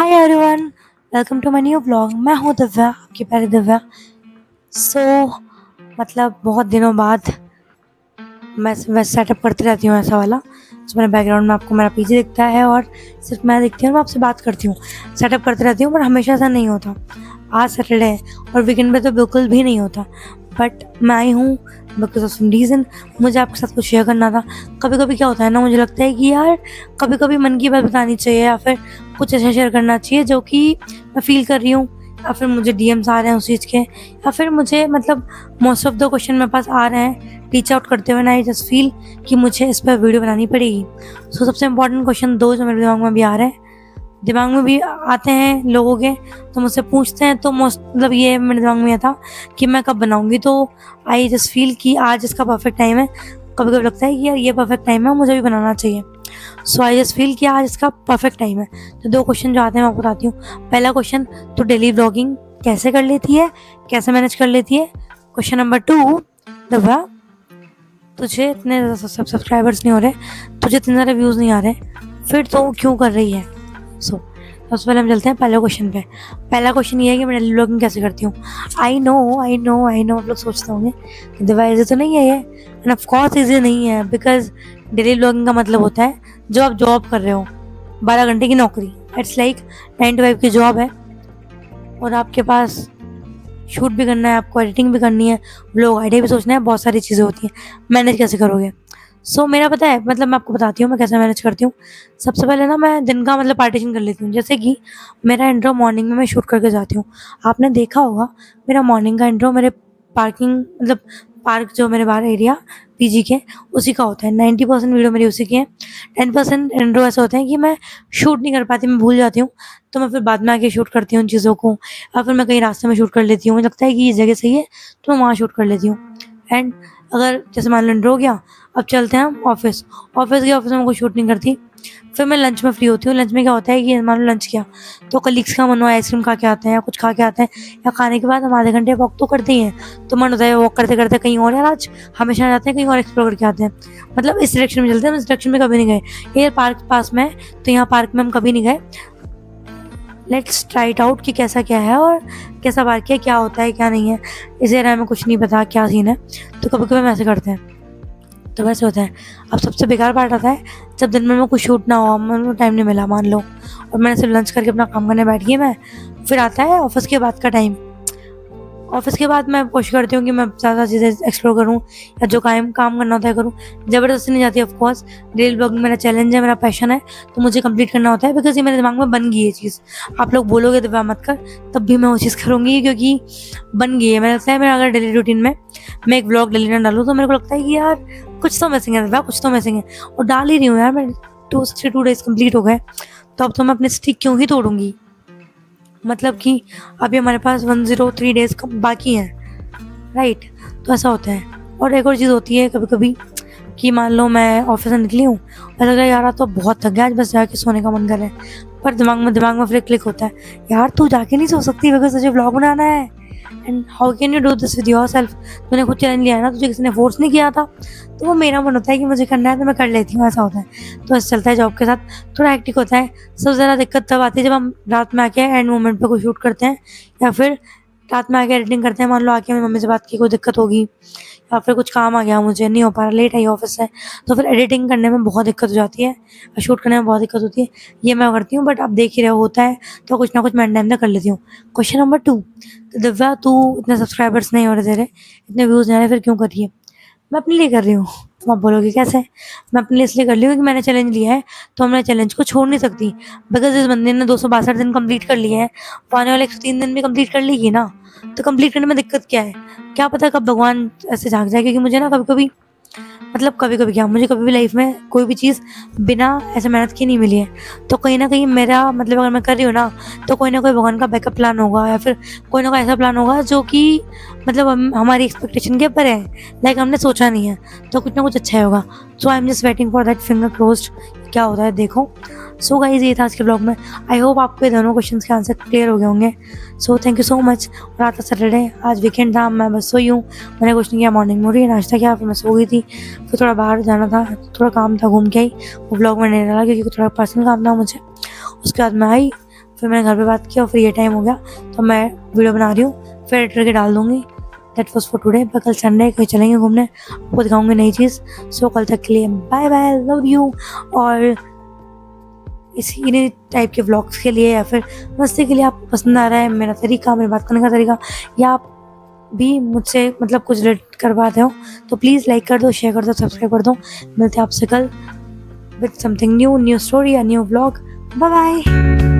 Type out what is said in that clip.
Hi everyone, welcome to my new blog. मैं हूँ दिव्या, आपकी प्यारी दिव्या। सो मतलब बहुत दिनों बाद मैं सेटअप करती रहती हूँ ऐसा वाला। तो मेरे बैकग्राउंड में आपको मेरा पीछे दिखता है और सिर्फ मैं दिखती हूँ, मैं आपसे बात करती हूँ, सेटअप करती रहती हूँ। पर हमेशा ऐसा नहीं होता। आज सैटरडे है और वीकेंड पे तो बिल्कुल भी नहीं होता। बट मैं आई हूँ बिकॉज ऑफ सम रीज़न। मुझे आपके साथ कुछ शेयर करना था। कभी कभी क्या होता है ना, मुझे लगता है कि यार कभी कभी मन की बात बतानी चाहिए या फिर कुछ ऐसा शेयर करना चाहिए जो कि मैं फील कर रही हूँ, या फिर मुझे डीएम्स आ रहे हैं उस चीज़ के, या फिर मुझे मतलब मोस्ट ऑफ द क्वेश्चन मेरे पास आ रहे हैं रीच आउट करते हुए ना। आई जस्ट फील कि मुझे इस पर वीडियो बनानी पड़ेगी। सो सबसे इंपॉर्टेंट क्वेश्चन दो जो मेरे दिमाग में भी आ रहे हैं, दिमाग में भी आते हैं लोगों के, तो मुझसे पूछते हैं। तो मोस्ट मतलब ये मेरे दिमाग में था कि मैं कब बनाऊंगी। तो आई जस्ट फील कि आज इसका परफेक्ट टाइम है। कभी कभी लगता है कि यार ये परफेक्ट टाइम है, मुझे भी बनाना चाहिए। सो आई जस्ट फील कि आज इसका परफेक्ट टाइम है। तो दो क्वेश्चन जो आते हैं मैं आपको बताती हूँ। पहला क्वेश्चन, तो डेली व्लॉगिंग कैसे कर लेती है, कैसे मैनेज कर लेती है। क्वेश्चन नंबर 2, दिव्या तुझे इतने सब्सक्राइबर्स नहीं हो रहे, तुझे इतने ज़्यादा व्यूज़ नहीं आ रहे, फिर तो क्यों कर रही है। सो सबसे पहले हम चलते हैं पहले क्वेश्चन पे। पहला क्वेश्चन ये है कि मैं डेली व्लॉगिंग कैसे करती हूँ। आई नो आप लोग सोचते होंगे कि दिव्या इजी तो नहीं है ये, एंड ऑफ कोर्स इजी नहीं है। बिकॉज डेली व्लॉगिंग का मतलब होता है जो आप जॉब कर रहे हो, 12 घंटे की नौकरी। इट्स लाइक 9 to 5 की जॉब है और आपके पास शूट भी करना है, आपको एडिटिंग भी करनी है, व्लॉग आइडिया भी सोचना है, बहुत सारी चीज़ें होती हैं। मैनेज कैसे करोगे। सो मेरा पता है, मतलब मैं आपको बताती हूँ मैं कैसे मैनेज करती हूँ। सबसे पहले ना मैं दिन का मतलब पार्टीशन कर लेती हूँ। जैसे कि मेरा इंट्रो मॉर्निंग में मैं शूट करके जाती हूँ। आपने देखा होगा मेरा मॉर्निंग का इंट्रो मेरे पार्किंग मतलब पार्क जो मेरे बाहर एरिया पीजी के, उसी का होता है। 90% वीडियो मेरी उसी की है। 10% इंट्रो ऐसे होते हैं कि मैं शूट नहीं कर पाती, मैं भूल जाती हूँ, तो मैं फिर बाद में आके शूट करती हूँ उन चीज़ों को। या फिर मैं कहीं रास्ते में शूट कर लेती हूँ, मुझे लगता है कि ये जगह सही है तो मैं वहाँ शूट कर लेती हूँ। एंड अगर जैसे मान लो इंट्रो हो गया, अब चलते हैं हम ऑफिस। ऑफिस में कोई शूट नहीं करती। फिर मैं लंच में फ्री होती हूँ। लंच में क्या होता है कि मान लो लंच किया तो कलीग्स का मन हुआ आइसक्रीम खा के आते हैं या कुछ खा के आते हैं, या खाने के बाद हम आधे घंटे वॉक तो करते ही हैं। तो मन होता है वॉक करते करते कहीं और, यार आज हमेशा जाते हैं कहीं और एक्सप्लोर करके आते हैं, मतलब इस डायरेक्शन में चलते हैं। हम इस डायरेक्शन में कभी नहीं गए, ये पार्क पास में है तो यहाँ पार्क में हम कभी नहीं गए। लेट्स ट्राई इट आउट कि कैसा क्या है और कैसा पार्क है, क्या होता है क्या नहीं है। इस एरिया में कुछ नहीं पता क्या सीन है, तो कभी कभी हम ऐसे करते हैं। तो वैसे होता है। अब सबसे बेकार पार्ट आता है जब दिन में कुछ शूट ना हो, मतलब टाइम नहीं मिला मान लो, और मैंने सिर्फ लंच करके अपना काम करने बैठ गई मैं। फिर आता है ऑफिस के बाद का टाइम। ऑफिस के बाद मैं कोशिश करती हूँ कि मैं ज़्यादा चीज़ें एक्सप्लोर करूँ या जो काम करना होता है करूँ। ज़बरदस्ती नहीं जाती। ऑफकोर्स डेली ब्लॉगिंग मेरा चैलेंज है, मेरा पैशन है, तो मुझे कंप्लीट करना होता है। बिकॉज ये मेरे दिमाग में बन गई है चीज़। आप लोग बोलोगे दिव्या मत कर, तब भी मैं वो चीज़ करूँगी क्योंकि बन गई है। मेरा लगता है मेरा अगर डेली रूटीन में मैं एक ब्लॉग डेली ना डालूँ तो मेरे को लगता है कि यार कुछ तो मिसिंग है दिव्या, कुछ तो मिसिंग है। और डाल ही रही हूँ यार, मैं 2 डेज कंप्लीट हो गए, तो अब तो मैं अपने स्टिक क्यों ही तोड़ूंगी। मतलब कि अभी हमारे पास 103 डेज बाकी हैं, राइट। तो ऐसा होता है। और एक और चीज़ होती है कभी कभी कि मान लो मैं ऑफिस से निकली हूँ और लग रहा है यार तो बहुत थक गया, आज बस जाके सोने का मन कर रहा है। पर दिमाग में फिर क्लिक होता है, यार तू जाके नहीं सो सकती बिकॉज तुझे ब्लॉग बनाना है। And how can you do this with your self. तूने खुद चैलेंज लिया है ना, तुझे किसी ने फोर्स नहीं किया था। तो वो मेरा मन होता है कि मुझे करना है तो मैं कर लेती हूँ, ऐसा होता है। तो ऐसा चलता है जॉब के साथ। थोड़ा हेक्टिक होता है। सबसे ज़्यादा दिक्कत तब आती है जब हम रात में आके एंड मोमेंट पे कोई शूट करते हैं, या फिर रात में आके एडिटिंग करते हैं। मान लो आके मेरी मम्मी से बात की, कोई दिक्कत होगी या फिर कुछ काम आ गया, मुझे नहीं हो पा रहा, लेट आई ऑफिस से, तो फिर एडिटिंग करने में बहुत दिक्कत हो जाती है, शूट करने में बहुत दिक्कत होती है। ये मैं करती हूँ, बट आप देख ही रहे होता है तो कुछ ना कुछ मैं टाइम कर लेती हूँ। क्वेश्चन नंबर 2, तो दिव्या तू इतने सब्सक्राइबर्स नहीं हो रहे तेरे, इतने व्यूज़ नहीं आ रहे, फिर क्यों कर रही है। मैं अपने लिए कर रही हूँ। तुम आप बोलोगे कैसे। मैं अपने लिए इसलिए कर रही हूँ कि मैंने चैलेंज लिया है, तो मैं चैलेंज को छोड़ नहीं सकती। बिकॉज इस बंदे ने 262 दिन कंप्लीट कर लिए हैं, वो आने वाले 103 दिन भी कंप्लीट कर लेगी ना। तो कंप्लीट करने में दिक्कत क्या है, क्या पता कब भगवान ऐसे झांक जाए। क्योंकि मुझे ना कभी कभी मतलब कभी कभी क्या, मुझे कभी भी लाइफ में कोई भी चीज़ बिना ऐसे मेहनत की नहीं मिली है। तो कहीं ना कहीं मेरा मतलब अगर मैं कर रही हूँ ना, तो कोई ना कोई भगवान का बैकअप प्लान होगा, या फिर कोई ना कोई ऐसा प्लान होगा जो कि मतलब हमारी एक्सपेक्टेशन के ऊपर है, लाइक हमने सोचा नहीं है, तो कुछ ना कुछ अच्छा ही होगा। So I am just waiting for that, finger closed, क्या होता है देखो। सो गाइस ये था आज के ब्लॉग में। आई होप आपको ये दोनों क्वेश्चंस के आंसर क्लियर हो गए होंगे। So thank you so much. और आज था सैटरडे, आज वीकेंड था, मैं बस सोई हूँ, मैंने कुछ नहीं किया। मॉर्निंग में उठी, नाश्ता किया, फिर मैं सो गई थी। फिर थोड़ा बाहर जाना था, थोड़ा काम था, घूम के आई। वो ब्लॉग में नहीं डाला क्योंकि थोड़ा पर्सनल काम था मुझे। उसके बाद मैं आई, फिर मैंने घर पे बात की और फिर ये टाइम हो गया, तो मैं वीडियो बना रही हूँ, फिर एडिट करके डाल दूँगी। That was for today. पर कल संडे कहीं चलेंगे घूमने, आपको दिखाऊँगी नई चीज़। सो कल तक के लिए बाय बाय, लव यू। और इसी टाइप के व्लॉग्स के लिए या फिर मस्ती के लिए आपको पसंद आ रहा है मेरा तरीका, मेरे बात करने का तरीका, या आप भी मुझसे मतलब कुछ रिलेट करवाते हो, तो प्लीज़ लाइक कर दो, शेयर कर दो, सब्सक्राइब कर दो। मिलते हैं आपसे कल विद समथिंग न्यू स्टोरी या न्यू व्लॉग। Bye bye.